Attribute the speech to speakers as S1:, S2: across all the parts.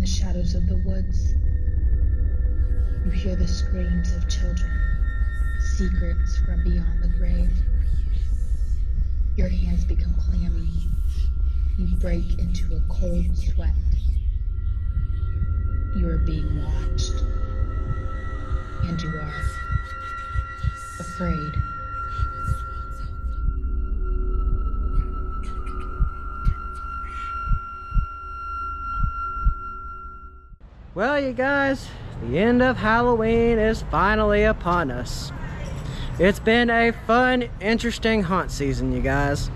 S1: shadows of the woods. You hear the screams of children, secrets from beyond the grave. Your hands become clammy. You break into a cold sweat. You are being watched, and you are afraid.
S2: Well, you guys, the end of Halloween is finally upon us. It's been a fun, interesting haunt season, you guys.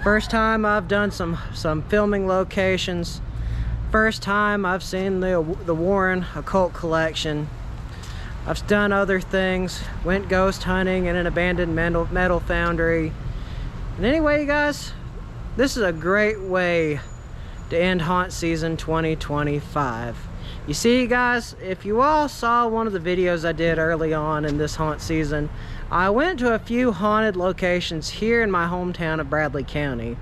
S2: First time I've done some filming locations. First time I've seen the Warren Occult Collection. I've done other things, went ghost hunting in an abandoned metal foundry. And anyway, you guys, this is a great way to end haunt season 2025. You see, guys, if you all saw one of the videos I did early on in this haunt season, I went to a few haunted locations here in my hometown of Bradley County.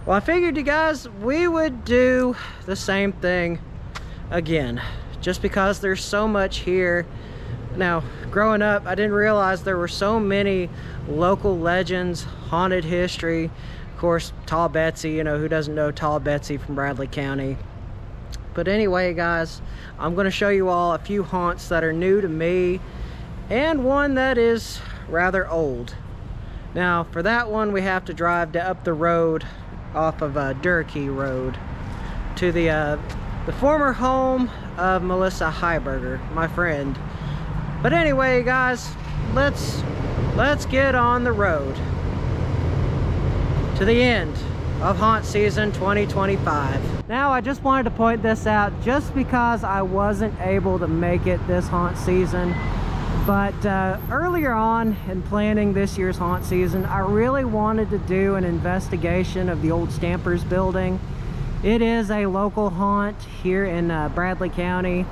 S2: Well, I figured, you guys, we would do the same thing again, just because there's so much here. Now, growing up, I didn't realize there were so many local legends, haunted history. Of course, Tall Betsy, you know, who doesn't know Tall Betsy from Bradley County? But anyway, guys, I'm going to show you all a few haunts that are new to me and one that is rather old. Now, for that one, we have to drive up the road off of Durkey Road to the former home of Melissa Heiberger, my friend. But anyway, guys, let's get on the road to the end of haunt season 2025. Now, I just wanted to point this out just because I wasn't able to make it this haunt season, but earlier on in planning this year's haunt season, I really wanted to do an investigation of the old Stampers building. It is a local haunt here in Bradley County.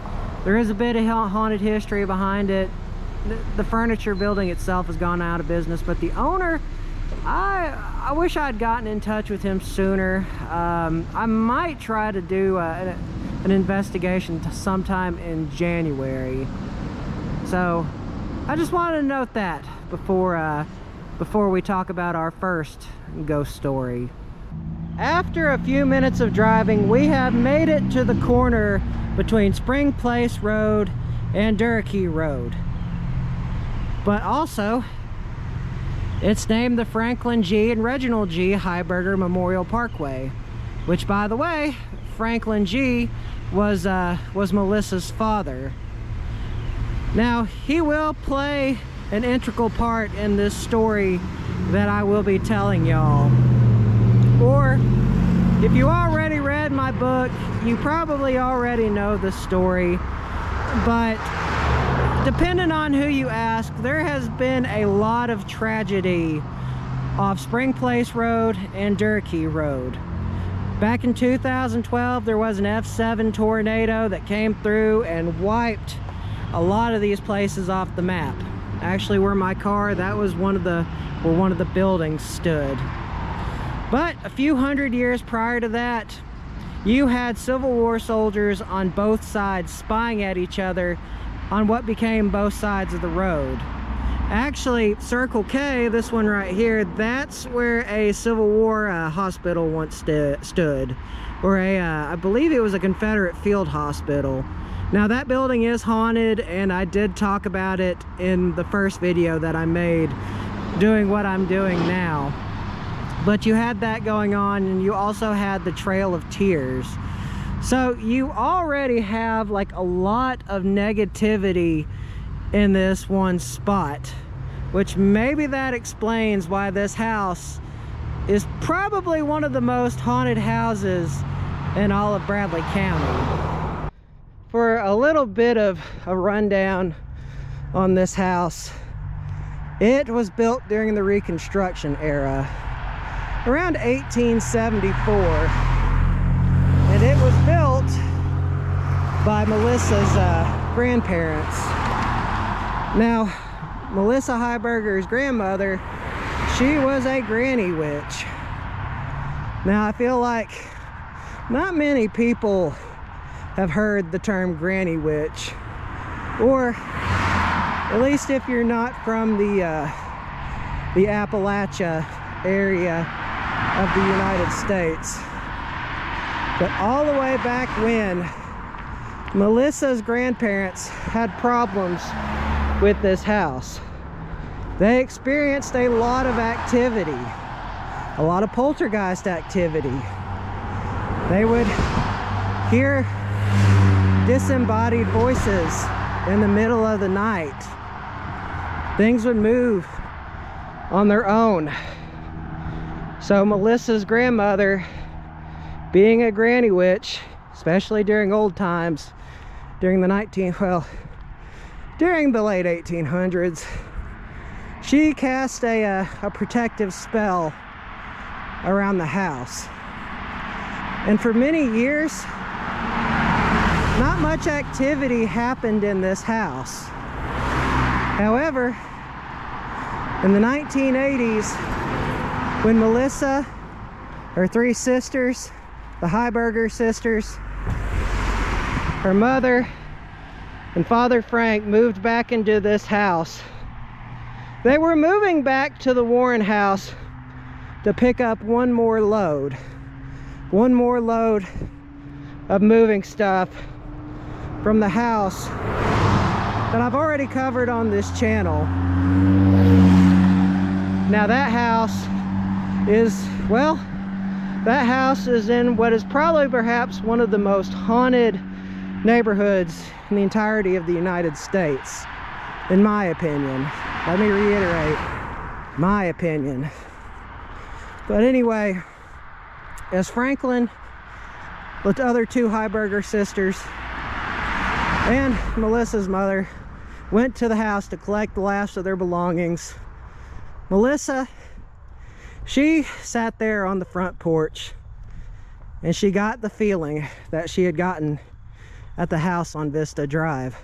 S2: There is a bit of haunted history behind it. The furniture building itself has gone out of business, but the owner, I wish I'd gotten in touch with him sooner. I might try to do an investigation sometime in January. So I just wanted to note that before we talk about our first ghost story. After a few minutes of driving, we have made it to the corner between Spring Place Road and Durkey Road. But also, it's named the Franklin G. and Reginald G. Heiberger Memorial Parkway, which, by the way, Franklin G. was Melissa's father. Now, he will play an integral part in this story that I will be telling y'all. Or, if you already read my book, you probably already know the story, but depending on who you ask, there has been a lot of tragedy off Spring Place Road and Durkey Road. Back in 2012, there was an F7 tornado that came through and wiped a lot of these places off the map. Actually, where my car, that was where one of the buildings stood. But a few hundred years prior to that, you had Civil War soldiers on both sides spying at each other on what became both sides of the road. Actually, Circle K, this one right here, that's where a Civil War hospital once stood, or I believe it was a Confederate field hospital. Now, that building is haunted, and I did talk about it in the first video that I made doing what I'm doing now. But you had that going on, and you also had the Trail of Tears. So you already have like a lot of negativity in this one spot, which maybe that explains why this house is probably one of the most haunted houses in all of Bradley County. For a little bit of a rundown on this house, it was built during the Reconstruction era, around 1874. And it was built by Melissa's grandparents. Now, Melissa Heiberger's grandmother, she was a granny witch. Now, I feel like not many people have heard the term granny witch, or at least if you're not from the Appalachia area of the United States. But all the way back when, Melissa's grandparents had problems with this house. They experienced a lot of activity, a lot of poltergeist activity. They would hear disembodied voices in the middle of the night. Things would move on their own. So Melissa's grandmother, being a granny witch, especially during old times, during the during the late 1800s, she cast a protective spell around the house. And for many years, not much activity happened in this house. However, in the 1980s, when Melissa, her three sisters, the Heiberger sisters, her mother, and Father Frank moved back into this house, they were moving back to the Warren house to pick up one more load of moving stuff from the house that I've already covered on this channel. Now that house is in what is probably perhaps one of the most haunted neighborhoods in the entirety of the United States, in my opinion. Let me reiterate, my opinion. But anyway, as Franklin, with the other two Heiberger sisters, and Melissa's mother went to the house to collect the last of their belongings, Melissa, she sat there on the front porch and she got the feeling that she had gotten at the house on Vista Drive.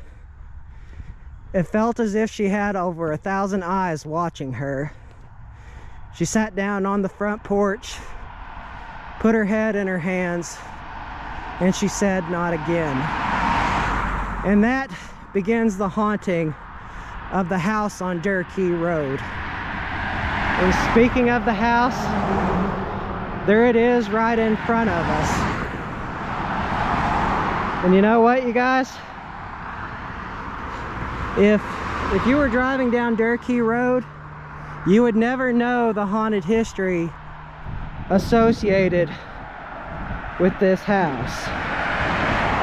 S2: It felt as if she had over 1,000 eyes watching her. She sat down on the front porch, put her head in her hands, and she said, "Not again." And that begins the haunting of the house on Durkey Road. And speaking of the house, there it is right in front of us. And you know what, you guys? If you were driving down Durkey Road, you would never know the haunted history associated with this house,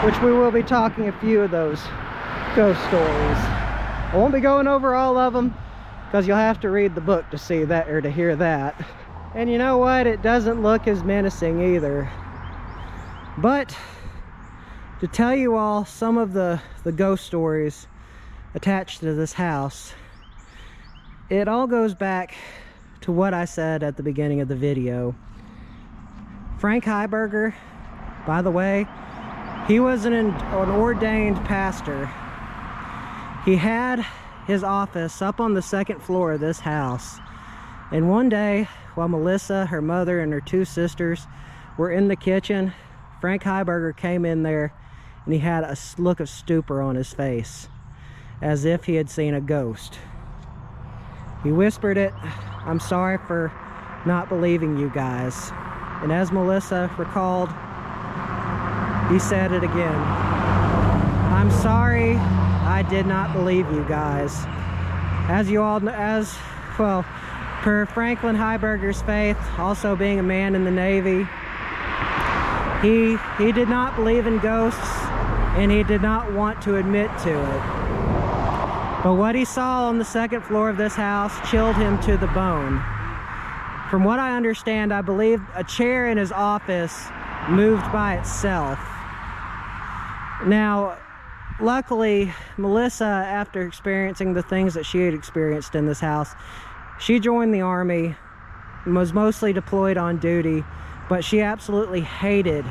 S2: which we will be talking a few of those ghost stories. I won't be going over all of them because you'll have to read the book to see that, or to hear that. And you know what? It doesn't look as menacing either. But to tell you all some of the ghost stories attached to this house, it all goes back to what I said at the beginning of the video. Frank Heiberger, by the way, he was an ordained pastor. He had his office up on the second floor of this house. And one day, while Melissa, her mother, and her two sisters were in the kitchen, Frank Heiberger came in there and he had a look of stupor on his face, as if he had seen a ghost. He whispered it, "I'm sorry for not believing you guys." And as Melissa recalled, he said it again, "I'm sorry I did not believe you guys." As you all know, per Franklin Heiberger's faith, also being a man in the Navy, he did not believe in ghosts, and he did not want to admit to it. But what he saw on the second floor of this house chilled him to the bone. From what I understand, I believe a chair in his office moved by itself. Now, luckily, Melissa, after experiencing the things that she had experienced in this house, she joined the Army and was mostly deployed on duty, but she absolutely hated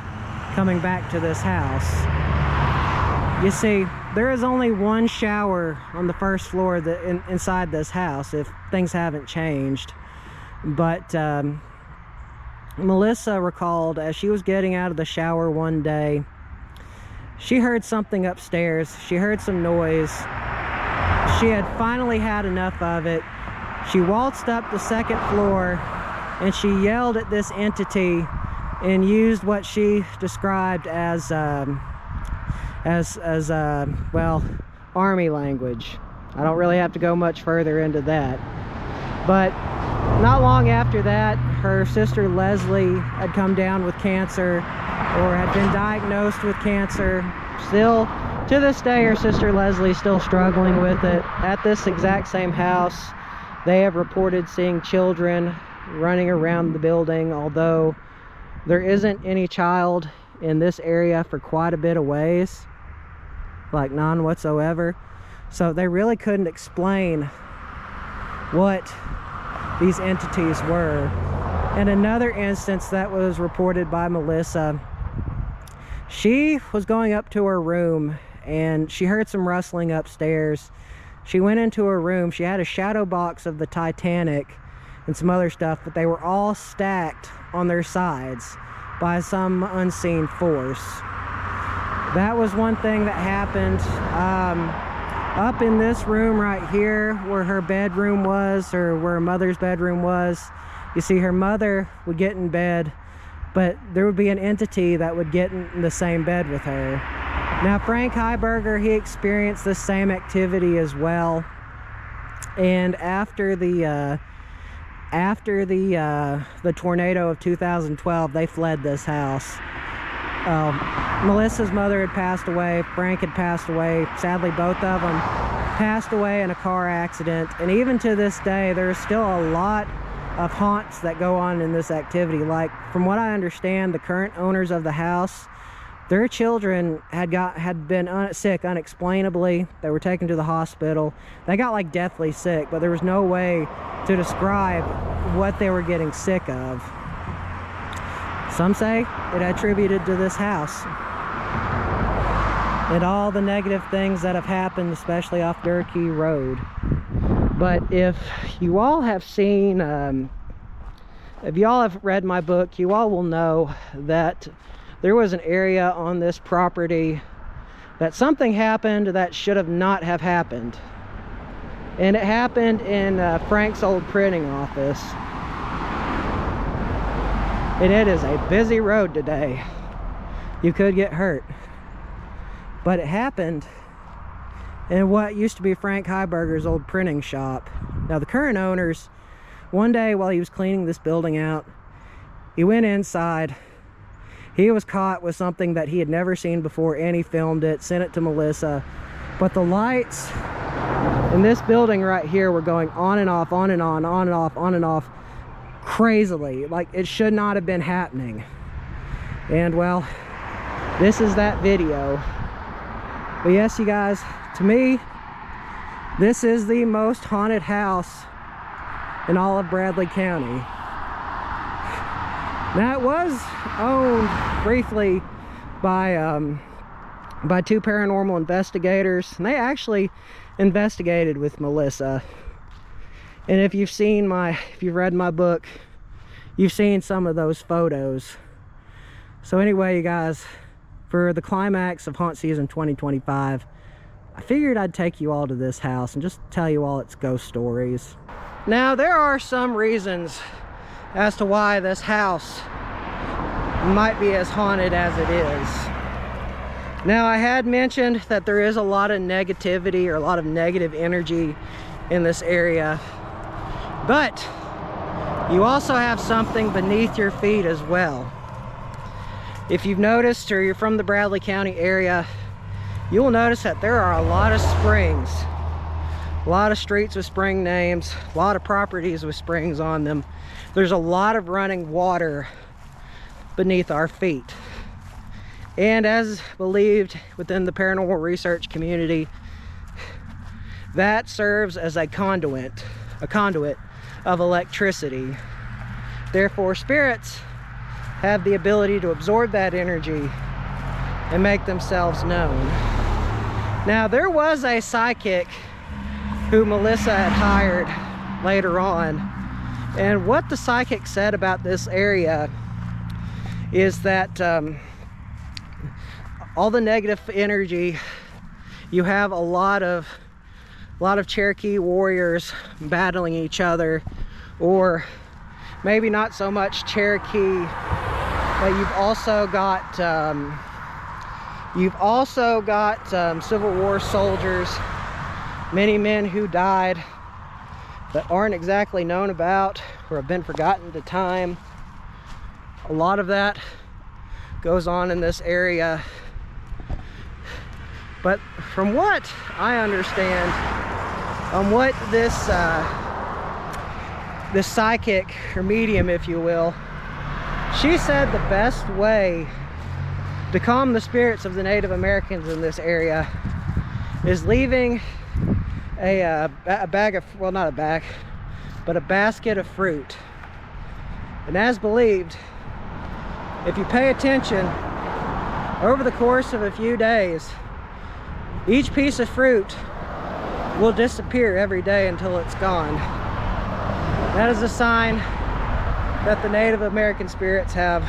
S2: coming back to this house. You see, there is only one shower on the first floor inside this house, if things haven't changed. But Melissa recalled, as she was getting out of the shower one day, she heard something upstairs. She heard some noise. She had finally had enough of it. She waltzed up the second floor and she yelled at this entity and used what she described as well, army language. I don't really have to go much further into that. But not long after that, her sister Leslie had come down with cancer, or had been diagnosed with cancer. Still, to this day, her sister Leslie is still struggling with it. At this exact same house, they have reported seeing children running around the building, although there isn't any child in this area for quite a bit of ways, like none whatsoever. So they really couldn't explain what these entities were. And another instance that was reported by Melissa, she was going up to her room and she heard some rustling upstairs. She went into her room. She had a shadow box of the Titanic and some other stuff, but they were all stacked on their sides by some unseen force. That was one thing that happened. Up in this room right here, where her bedroom was, or where her mother's bedroom was, you see her mother would get in bed, but there would be an entity that would get in the same bed with her. Now, Frank Heiberger, he experienced the same activity as well. And after the tornado of 2012, they fled this house. Melissa's mother had passed away. Frank had passed away. Sadly, both of them passed away in a car accident. And even to this day, there's still a lot of haunts that go on in this activity. Like, from what I understand, the current owners of the house, their children had been sick unexplainably. They were taken to the hospital. They got like deathly sick, but there was no way to describe what they were getting sick of. Some say it attributed to this house and all the negative things that have happened, especially off Durkey Road. But if you all have seen, if y'all have read my book, you all will know that there was an area on this property that something happened that should have not have happened. And it happened in Frank's old printing office. And it is a busy road today. You could get hurt. But it happened in what used to be Frank Heiberger's old printing shop. Now, the current owners, one day while he was cleaning this building out, he went inside. He was caught with something that he had never seen before, and he filmed it, sent it to Melissa. But the lights in this building right here were going on and off, on and on, on and off, on and off, crazily. Like, it should not have been happening. And well, this is that video. But yes, you guys, to me, this is the most haunted house in all of Bradley County. Now, it was owned briefly by two paranormal investigators, and they actually investigated with Melissa. And if you've read my book, you've seen some of those photos. So anyway, you guys, for the climax of haunt season 2025, I figured I'd take you all to this house and just tell you all its ghost stories. Now, there are some reasons as to why this house might be as haunted as it is. Now, I had mentioned that there is a lot of negativity or a lot of negative energy in this area, but you also have something beneath your feet as well. If you've noticed, or you're from the Bradley County area, you will notice that there are a lot of springs, a lot of streets with spring names, a lot of properties with springs on them. There's a lot of running water beneath our feet. And as believed within the paranormal research community, that serves as a conduit of electricity. Therefore, spirits have the ability to absorb that energy and make themselves known. Now, there was a psychic who Melissa had hired later on, and what the psychic said about this area is that all the negative energy. You have a lot of Cherokee warriors battling each other, or maybe not so much Cherokee, but you've also got Civil War soldiers, many men who died that aren't exactly known about or have been forgotten to time. A lot of that goes on in this area. But from what I understand, what this psychic or medium, if you will, she said the best way to calm the spirits of the Native Americans in this area is leaving a bag of, well, not a bag, but a basket of fruit. And as believed, if you pay attention over the course of a few days, each piece of fruit will disappear every day until it's gone. That is a sign that the Native American spirits have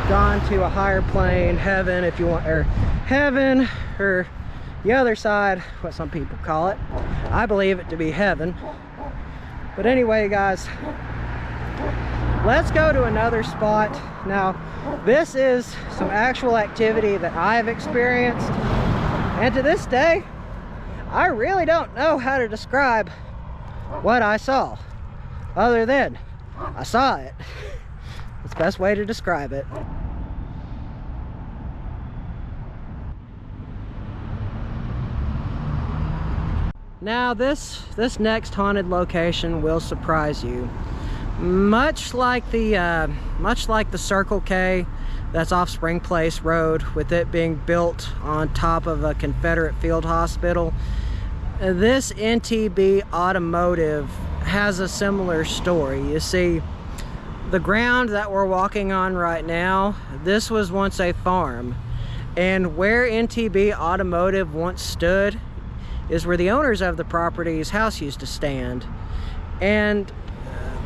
S2: gone to a higher plane, heaven if you want, or heaven, or the other side, what some people call it. I believe it to be heaven. But anyway, guys, let's go to another spot. Now, this is some actual activity that I have experienced, and to this day, I really don't know how to describe what I saw, other than I saw it. It's the best way to describe it. Now this next haunted location will surprise you. Much like the Circle K that's off Spring Place Road, with it being built on top of a Confederate field hospital, this NTB Automotive has a similar story. You see, the ground that we're walking on right now, this was once a farm, and where NTB Automotive once stood is where the owners of the property's house used to stand. And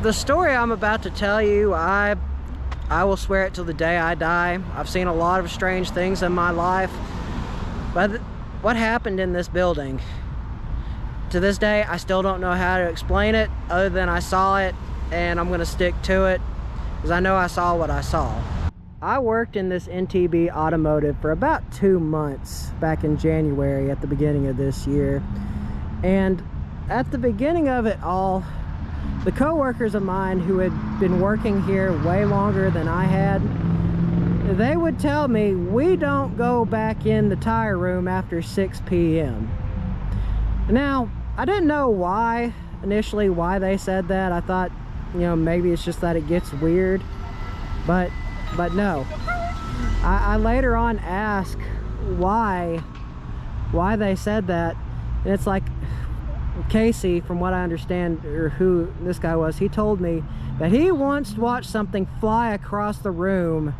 S2: the story I'm about to tell you, I will swear it till the day I die. I've seen a lot of strange things in my life, but what happened in this building, to this day, I still don't know how to explain it, other than I saw it, and I'm gonna stick to it, because I know I saw what I saw. I worked in this NTB Automotive for about 2 months back in January at the beginning of this year. And at the beginning of it all, the co-workers of mine who had been working here way longer than I had, they would tell me, we don't go back in the tire room after 6 p.m. Now, I didn't know why they said that. I thought, you know, maybe it's just that it gets weird, but no. I later on asked why they said that, and it's like Casey, from what I understand, or who this guy was, he told me that he once watched something fly across the room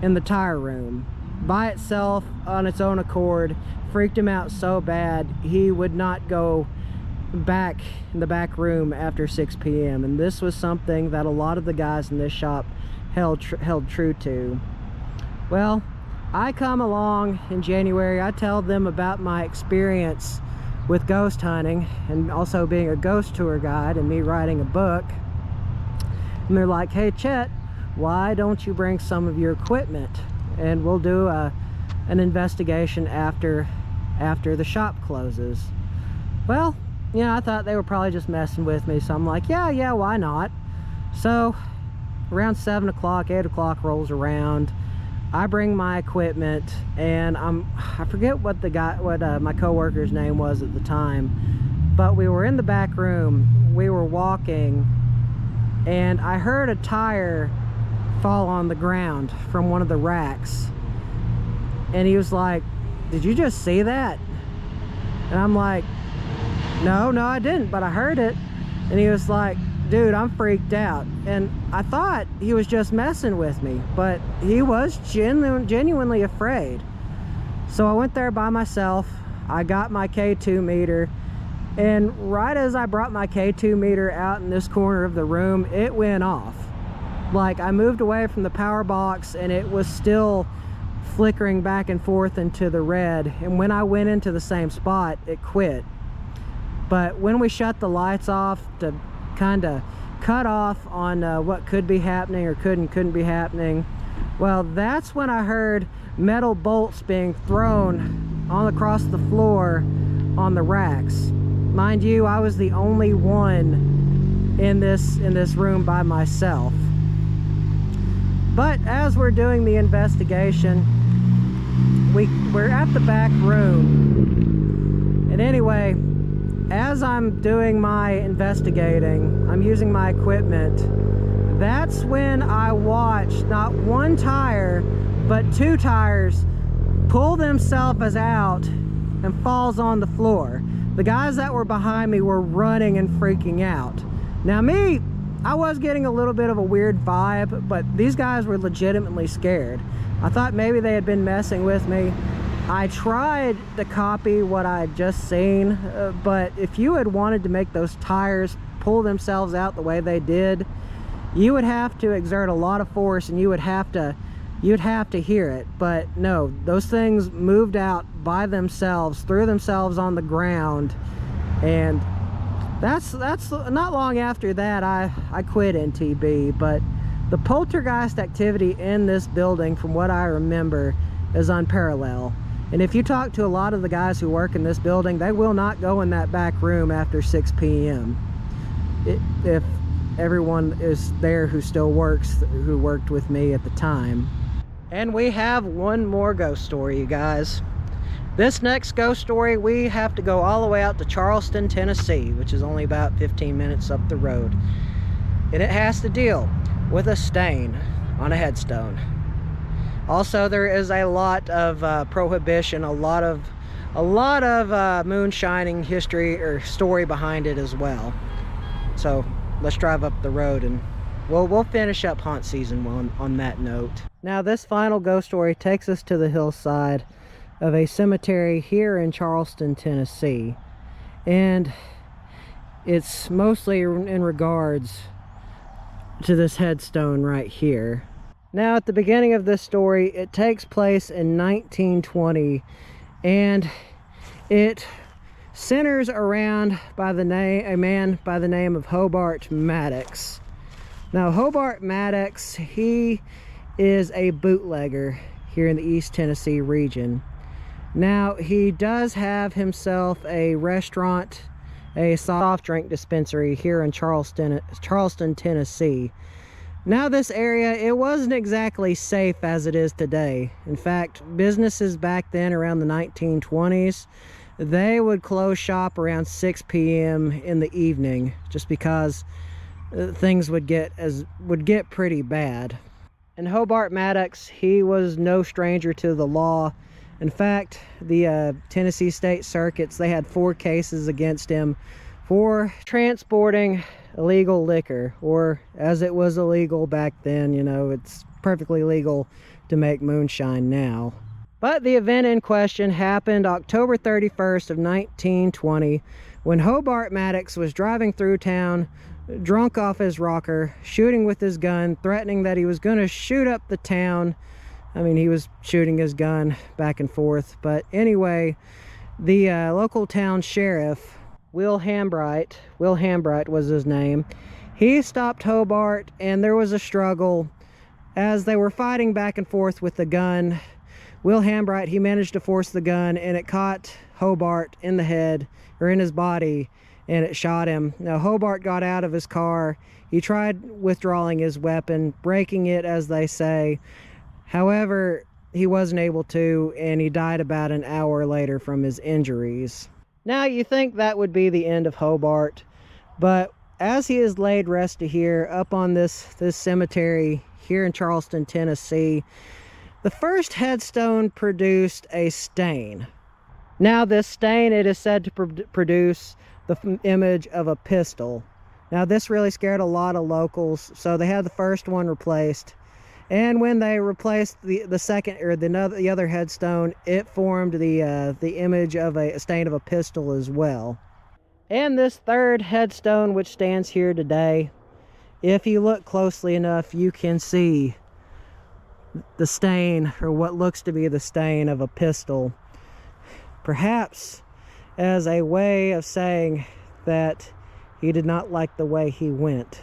S2: in the tire room by itself on its own accord. Freaked him out so bad he would not go back in the back room after 6 p.m. and this was something that a lot of the guys in this shop held true to. Well, I come along in January, I tell them about my experience with ghost hunting and also being a ghost tour guide and me writing a book, and they're like, hey Chet, why don't you bring some of your equipment and we'll do an investigation after the shop closes. Well, you know, I thought they were probably just messing with me, so I'm like, yeah, why not? So around 7 o'clock, 8 o'clock rolls around, I bring my equipment, and I forget what my co-worker's name was at the time, but we were in the back room, we were walking, and I heard a tire fall on the ground from one of the racks, and he was like, did you just see that? And I'm like, no, I didn't, but I heard it. And he was like, dude, I'm freaked out. And I thought he was just messing with me, but he was genuinely afraid. So I went there by myself. I got my K2 meter, and right as I brought my K2 meter out in this corner of the room, it went off. Like, I moved away from the power box and it was still flickering back and forth into the red, and when I went into the same spot, it quit. But when we shut the lights off to kind of cut off on what could be happening or couldn't be happening, well, that's when I heard metal bolts being thrown all across the floor on the racks. Mind you, I was the only one in this room by myself. But as we're doing the investigation, we're at the back room. And anyway, as I'm doing my investigating, I'm using my equipment. That's when I watched not one tire, but two tires pull themselves out and falls on the floor. The guys that were behind me were running and freaking out. Now me, I was getting a little bit of a weird vibe, but these guys were legitimately scared. I thought maybe they had been messing with me. I tried to copy what I had just seen, but if you had wanted to make those tires pull themselves out the way they did, you would have to exert a lot of force, and you'd have to hear it. But no, those things moved out by themselves, threw themselves on the ground, and that's not long after that I quit NTB. But the poltergeist activity in this building, from what I remember, is unparalleled. And if you talk to a lot of the guys who work in this building, they will not go in that back room after 6 p.m. If everyone is there who still works, who worked with me at the time. And we have one more ghost story, you guys. This next ghost story, we have to go all the way out to Charleston, Tennessee, which is only about 15 minutes up the road. And it has to deal with a stain on a headstone. Also, there is a lot of prohibition, a lot of moonshining history or story behind it as well. So let's drive up the road and we'll finish up haunt season on that note. Now, this final ghost story takes us to the hillside of a cemetery here in Charleston, Tennessee. And it's mostly in regards to this headstone right here. Now, at the beginning of this story, it takes place in 1920, and it centers around a man by the name of Hobart Maddox. Now, Hobart Maddox, he is a bootlegger here in the East Tennessee region. Now, he does have himself a restaurant, a soft drink dispensary here in Charleston, Tennessee. Now, this area, it wasn't exactly safe as it is today. In fact, businesses back then, around the 1920s, they would close shop around 6 p.m. in the evening, just because things would get pretty bad. And Hobart Maddox, he was no stranger to the law. In fact, the Tennessee State Circuits, they had 4 cases against him for transporting illegal liquor, or as it was illegal back then, you know, it's perfectly legal to make moonshine now. But the event in question happened October 31st of 1920, when Hobart Maddox was driving through town, drunk off his rocker, shooting with his gun, threatening that he was going to shoot up the town. I mean, he was shooting his gun back and forth. But anyway, the local town sheriff, Will Hambright was his name. He stopped Hobart, and there was a struggle as they were fighting back and forth with the gun. Will Hambright, he managed to force the gun, and it caught Hobart in the head, or in his body, and it shot him. Now, Hobart got out of his car. He tried withdrawing his weapon, breaking it, as they say. However, he wasn't able to, and he died about an hour later from his injuries. Now, you think that would be the end of Hobart, but as he is laid rest to here up on this cemetery here in Charleston, Tennessee, the first headstone produced a stain. Now, this stain, it is said to produce the image of a pistol. Now, this really scared a lot of locals, so they had the first one replaced. And when they replaced the second, or the other headstone, it formed the image of a stain of a pistol as well. And this third headstone, which stands here today, if you look closely enough, you can see the stain, or what looks to be the stain of a pistol, perhaps as a way of saying that he did not like the way he went,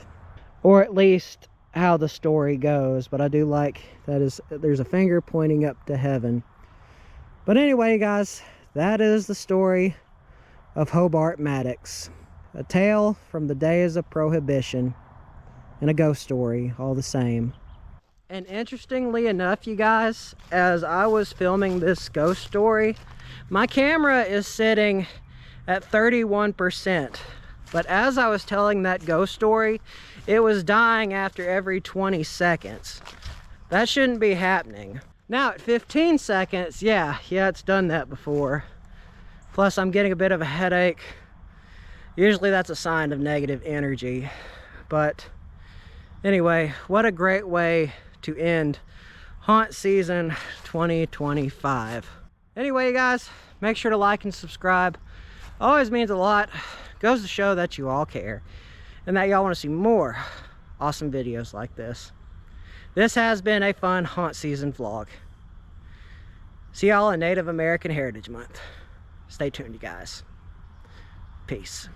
S2: or at least how the story goes. But I do like that there's a finger pointing up to heaven. But anyway, guys, that is the story of Hobart Maddox, a tale from the days of Prohibition, and a ghost story all the same. And interestingly enough, you guys, as I was filming this ghost story, my camera is sitting at 31%. But as I was telling that ghost story, it was dying after every 20 seconds. That shouldn't be happening. Now at 15 seconds, yeah, it's done that before. Plus I'm getting a bit of a headache. Usually that's a sign of negative energy. But anyway, what a great way to end haunt season 2025. Anyway, you guys, make sure to like and subscribe. Always means a lot. Goes to show that you all care and that y'all want to see more awesome videos like this. This has been a fun haunt season vlog. See y'all in Native American Heritage Month. Stay tuned, you guys. Peace.